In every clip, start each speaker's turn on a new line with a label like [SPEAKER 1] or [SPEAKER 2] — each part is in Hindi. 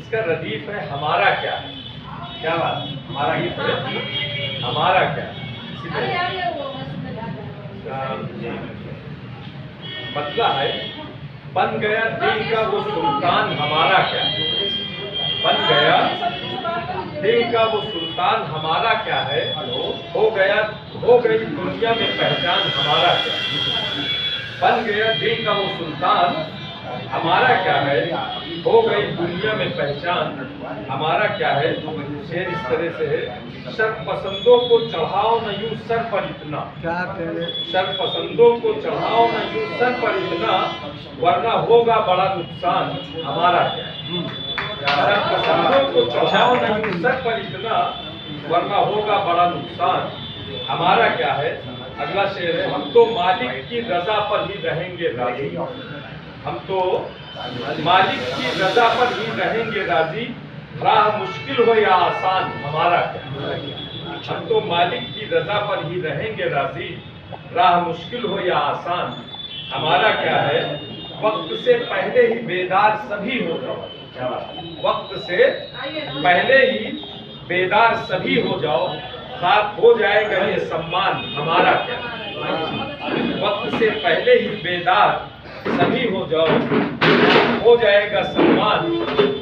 [SPEAKER 1] इसका रदीफ है हमारा क्या है। क्या बात है, हमारा ये हमारा क्या है। मतलब है बन गया दिल का वो सुल्तान हमारा क्या है। बन गया दिल का वो सुल्तान हमारा क्या है। हो गई दुनिया में पहचान हमारा क्या है। बन गया दिल का वो सुल्तान हमारा क्या है। हो गई दुनिया में पहचान हमारा क्या है। शेर इस तरह से है, शर पसंदों को चढ़ाओ न यूं सर पर इतना। शर पसंदों को चढ़ाओ न यूं सर पर इतना, वरना होगा बड़ा नुकसान हमारा क्या है। शर पसंदों को चढ़ाओ न यूं सर पर इतना, वरना होगा बड़ा नुकसान हमारा क्या है। अगला शेर है, हम तो मालिक की रजा पर ही रहेंगे राजी। हम तो मालिक की रजा पर ही रहेंगे राजी, राह मुश्किल हो या आसान हमारा क्या। हम तो मालिक की रजा पर ही रहेंगे राजी, राह मुश्किल हो या आसान हमारा क्या है। वक्त से पहले ही बेदार सभी हो जाओ। वक्त से पहले ही बेदार सभी हो जाओ, खाक हो जाएगा ये सम्मान हमारा क्या। वक्त से पहले ही बेदार सभी हो जाओ, हो जाएगा सम्मान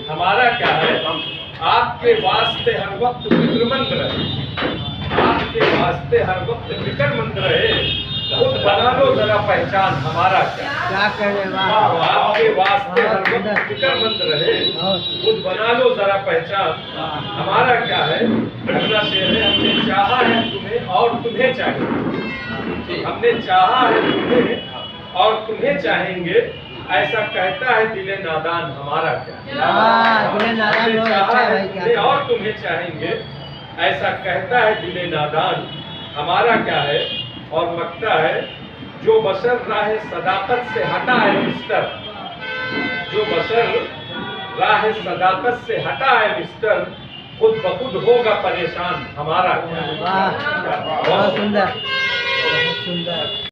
[SPEAKER 1] हमारा क्या है। आपके वास्ते हर वक्त फिक्रमंद रहे। आपके वास्ते हर वक्त फिक्रमंद रहे, खुद बना लो जरा पहचान हमारा क्या। आपके वास्ते हर वक्त फिक्रमंद रहे, खुद बना लो जरा पहचान हमारा क्या है। अगला शेर है, हमने चाहा है तुम्हें और तुम्हें चाहिए। हमने चाहा है तुम्हें और तुम्हें चाहेंगे, ऐसा कहता है दिले नादान हमारा क्या। हमने चाहा है तुम्हें और तुम्हें चाहेंगे, ऐसा कहता है दिले नादान हमारा क्या है। और मकता है, जो बशर राह सदाकत से हटा है मिस्टर। जो बशर राह सदाकत से हटा है मिस्टर, खुद बखुद होगा परेशान हमारा क्या।
[SPEAKER 2] बहुत सुंदर, बहुत सुंदर।